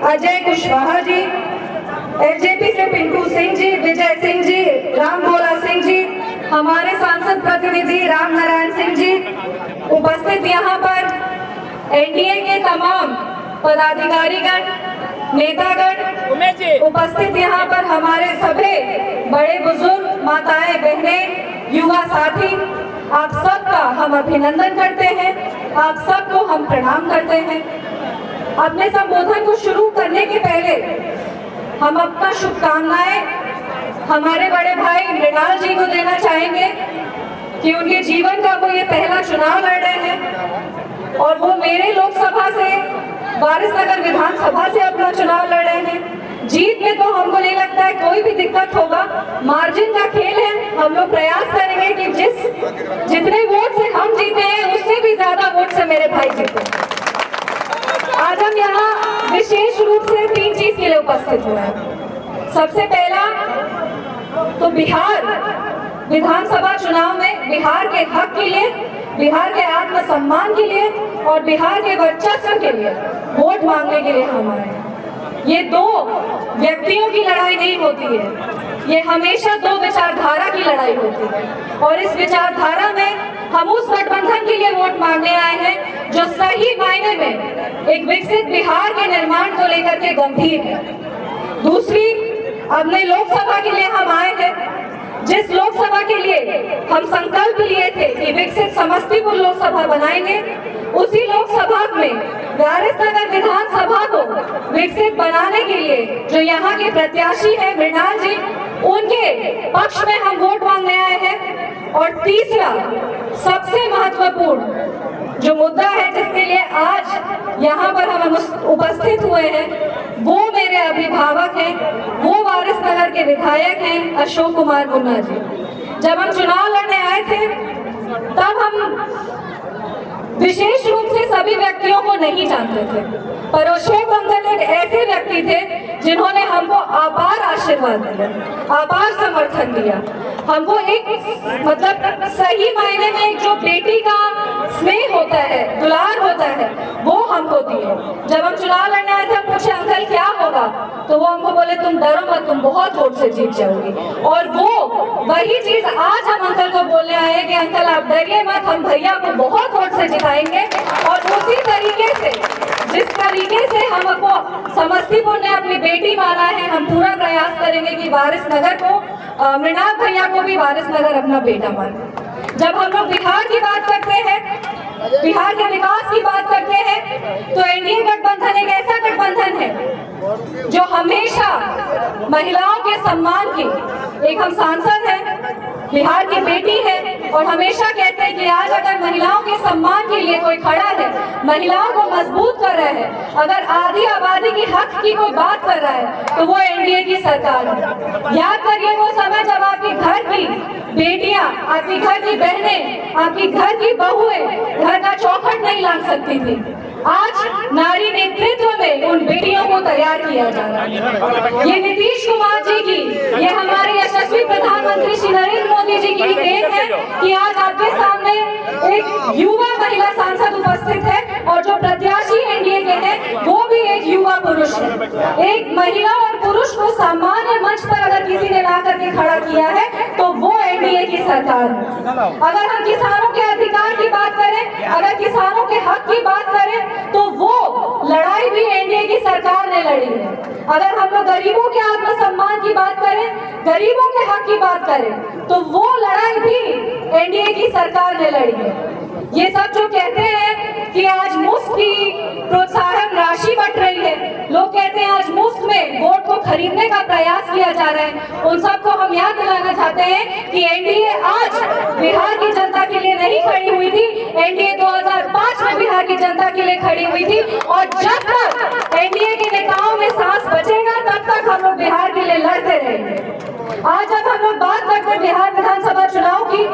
Ajay Kushwaha ji, LJP से पिंटू सिंह जी, विजय सिंह जी, राम भोला सिंह जी, हमारे सांसद प्रतिनिधि राम नारायण सिंह जी, उपस्थित यहाँ पर एनडीए के तमाम पदाधिकारीगण, नेतागण, उपस्थित यहाँ पर हमारे सभी बड़े बुजुर्ग, माताएं, बहनें, युवा साथी, आप सबका हम अभिनंदन करते हैं, आप सबको हम प्रणाम करते हैं। अपने संबोधन को शुरू करने के पहले हम अपना शुभकामनाएं हमारे बड़े भाई मृणाल जी को देना चाहेंगे कि उनके जीवन का वो ये पहला चुनाव लड़ रहे हैं और वो मेरे लोकसभा से, वारिसनगर विधानसभा से अपना चुनाव लड़ रहे हैं। जीत में तो हमको नहीं लगता है कोई भी दिक्कत होगा, मार्जिन का खेल है। हम लोग प्रयास करेंगे कि जितने वोट से हम जीते हैं उससे भी ज्यादा वोट से मेरे भाई जीते। आज हम यहाँ विशेष रूप से 3 चीज के लिए उपस्थित हुए हैं। सबसे पहला तो बिहार विधानसभा चुनाव में बिहार के हक के लिए, बिहार के आत्मसम्मान के लिए और बिहार के वर्चस्व के लिए वोट मांगने के लिए हम आए हैं। ये 2 व्यक्तियों की लड़ाई नहीं होती है, ये हमेशा 2 विचारधारा की लड़ाई होती है और इस विचारधारा में हम उस गठबंधन के लिए वोट मांगने आए हैं जो सही मायने में एक विकसित बिहार के निर्माण को लेकर के गंभीर है। दूसरी, अपने लोकसभा के लिए हम आए हैं, जिस लोकसभा के लिए हम संकल्प लिए थे कि विकसित समस्तीपुर लोकसभा बनाएंगे, उसी लोकसभा में वारिसनगर विधानसभा को विकसित बनाने के लिए जो यहाँ के प्रत्याशी हैं मृणाल जी, उनके पक्ष में हम वोट मांगने आए हैं। और तीसरा, सबसे महत्वपूर्ण जो मुद्दा है जिसके लिए आज यहाँ पर हम उपस्थित हुए हैं, वो मेरे अभिभावक हैं, वो वारिसनगर के विधायक हैं अशोक कुमार मुन्ना जी। जब हम चुनाव लड़ने आए थे तब हम विशेष रूप से सभी व्यक्तियों को नहीं जानते थे, पर अशोक अंकल एक ऐसे व्यक्ति थे जिन्होंने हमको अपार आशीर्वाद दिया, अपार समर्थन दिया, हमको एक मतलब सही मायने में एक जो बेटी का स्नेह होता है, दुलार होता है, वो हमको दिए। जब हम चुनाव लड़ने आए थे, हम पूछे अंकल क्या होगा, तो वो हमको बोले तुम डरो मत, तुम बहुत वोट से जीत जाओगी। और वो वही चीज आज हम अंकल को बोलने आए कि अंकल आप डरिए मत, हम भैया को बहुत वोट से जिताएंगे। और उसी तरीके से, जिस तरीके से हमको समस्तीपुर ने अपनी बेटी माना है, हम पूरा प्रयास करेंगे कि वारिसनगर को, मृणाल भैया को भी वारिसनगर अपना बेटा माने। जब हम लोग बिहार की बात करते हैं, बिहार के विकास की बात करते हैं, तो एनडीए गठबंधन एक ऐसा गठबंधन है जो हमेशा महिलाओं के सम्मान की, एक हम सांसद हैं, बिहार की बेटी है और हमेशा कहते हैं कि आज अगर महिलाओं के सम्मान के लिए कोई खड़ा है, महिलाओं को मजबूत कर रहा है, अगर आधी आबादी की हक की कोई बात कर रहा है, तो वो एनडीए की सरकार है। याद करिए वो समय जब आपके घर की बेटियां, आपके घर की बहनें, आपकी घर की बहुएं घर का चौखट नहीं लांग सकती थी। आज नारी नेतृत्व में उन बेटियों को तैयार किया जा रहा है। ये नीतीश कुमार जी की, ये हमारे यशस्वी प्रधानमंत्री श्री नरेंद्र मोदी जी की देन है कि आज आपके सामने एक युवा महिला सांसद उपस्थित है और जो प्रत्याशी एनडीए के हैं वो भी एक युवा पुरुष है। एक महिला और पुरुष को सामान्य मंच पर अगर किसी ने ला करके खड़ा किया है तो वो एनडीए की सरकार है। अगर हम किसानों के अधिकार की बात करें, अगर किसानों के हक की बात करें, तो वो लड़ाई भी एनडीए की सरकार ने लड़ी है। अगर हम लोग गरीबों के आत्मसम्मान की बात करें, गरीबों के हक की बात करें, तो वो लड़ाई भी एनडीए की सरकार ने लड़ी है। ये सब जो कहते हैं कि आज मुफ्त की प्रोत्साहन राशि बट रही है, लोग कहते हैं आज मुफ्त में वोट को खरीदने का प्रयास किया जा रहा है, उन सबको हम याद दिलाना चाहते हैं कि एनडीए आज बिहार की जनता के लिए नहीं खड़ी हुई थी, एनडीए 2005 में बिहार की जनता के लिए खड़ी हुई थी। और जब तक एनडीए के नेताओं में सांस बचेगा तब तक हम लोग बिहार के लिए लड़ते रहेंगे। आज जब हम लोग बात करते हैं बिहार विधानसभा चुनाव की,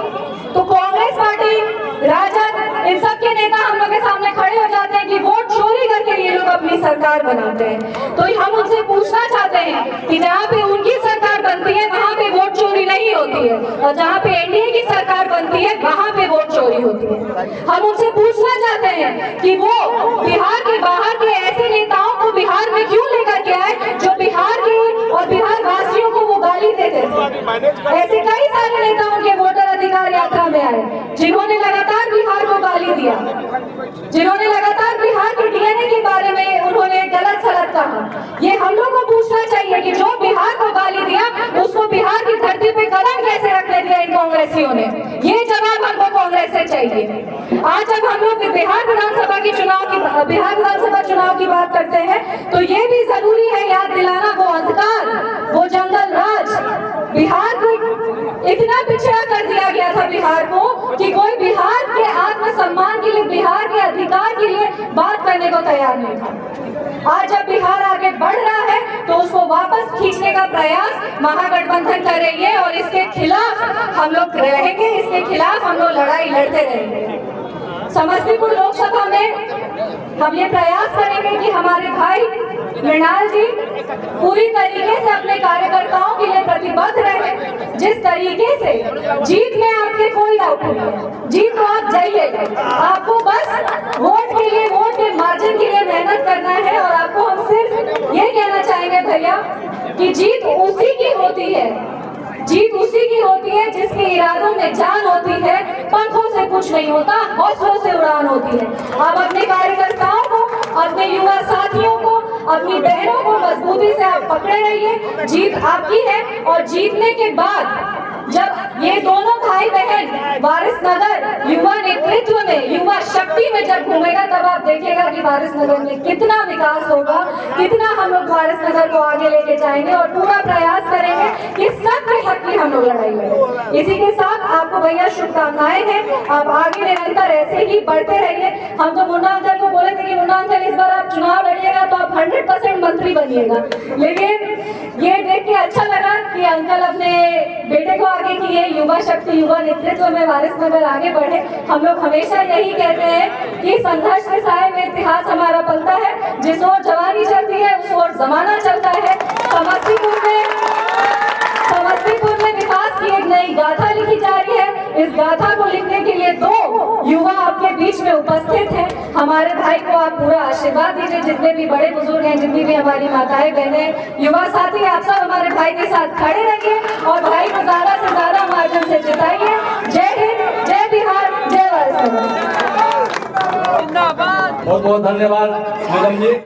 तो कांग्रेस पार्टी, राजद, इन सब के नेता हम लोग के सामने खड़े हो जाते हैं कि वोट चोरी करके ये लोग अपनी सरकार बनाते हैं। तो हम उनसे पूछना चाहते हैं कि जहाँ पे उनकी सरकार बनती है वहाँ पे वोट चोरी नहीं होती है, और जहाँ पे एनडीए की सरकार बनती है वहाँ पे वोट चोरी होती है। हम उनसे पूछना चाहते हैं कि वो बिहार के बाहर के ऐसे नेताओं को बिहार में क्यों लेकर दिया, जिन्होंने लगातार बिहार के डीएनए के बारे में उन्होंने गलत सलत कहा। ये हम लोग को पूछना चाहिए कि जो बिहार को गाली दिया उसको बिहार की धरती पे कदम कैसे रखने दिया इन कांग्रेसियों ने, ये जवाब हमको कांग्रेस से चाहिए। आज जब हम लोग बिहार विधानसभा चुनाव की बात करते हैं तो ये भी जरूरी है याद दिलाना, वो अंधकार, वो जंगल राज, बिहार को इतना पिछड़ा कर दिया गया था बिहार को कि कोई बिहार के आत्मसम्मान के लिए, बिहार के अधिकार के लिए बात करने को तैयार नहीं था। आज जब बिहार आगे बढ़ रहा है तो उसको वापस खींचने का प्रयास महागठबंधन कर रही है और इसके खिलाफ हम लोग रहेंगे, इसके खिलाफ हम लोग लड़ाई लड़ते रहेंगे। समस्तीपुर लोकसभा में हम ये प्रयास करेंगे कि हमारे भाई मृणाल जी पूरी तरीके से अपने कार्यकर्ताओं के लिए प्रतिबद्ध रहे। जिस तरीके से जीत में आपके कोई डाउट नहीं है, जीत तो आप जाइएगा, आपको बस वोट के लिए, वोट के मार्जिन के लिए मेहनत करना है। और आपको हम सिर्फ ये कहना चाहेंगे भैया कि जीत उसी की होती है, जीत उसी की होती है जिसके इरादों में जान होती है, पंखों से कुछ नहीं होता, हौसलों से उड़ान होती है। आप अपने कार्यकर्ताओं को, अपने युवा साथियों को, अपनी बहनों को मजबूती से आप पकड़े रहिए, जीत आपकी है। और जीतने के बाद जब ये दोनों भाई बहन वारिसनगर युवा नेतृत्व में, युवा शक्ति में जब घूमेगा तब आप देखिएगा कि वारिसनगर में कितना विकास होगा, कितना हम लोग वारिसनगर को आगे लेके जाएंगे और पूरा प्रयास करेंगे कि सबके हक की हम लोग लड़ाई लड़ें। इसी के साथ आपको भैया शुभकामनाएं हैं, आप आगे निरंतर ऐसे ही बढ़ते रहिए। हम तो मुन्ना अंकल को बोले थे कि मुन्ना अंकल इस बार आप चुनाव लड़िएगा तो आप 100% मंत्री बनिएगा, लेकिन ये देख के अच्छा लगा कि अंकल अपने बेटे को आगे किए, युवा शक्ति, युवा नेतृत्व में वारिसनगर आगे बढ़े। हम लोग हमेशा यही कहते हैं कि संघर्ष के साए में इतिहास हमारा पलता है, जिस ओर जवानी चलती है उस ओर जमाना चलता है। समस्तीपुर में विकास की एक नई गाथा लिखी जा रही है। इस गाथा को लिखने के लिए 2 युवा आपके बीच में उपस्थित हैं। हमारे भाई को आप पूरा आशीर्वाद दीजिए, जितने भी बड़े बुजुर्ग हैं, जितनी भी हमारी माताएं बहनें, युवा साथी, आप सब हमारे भाई के साथ खड़े रहिए और भाई को ज्यादा से ज्यादा माध्यम से जिताइए। जय हिंद, जय बिहार, जय वारिसनगर। बहुत बहुत धन्यवाद मैडम जी।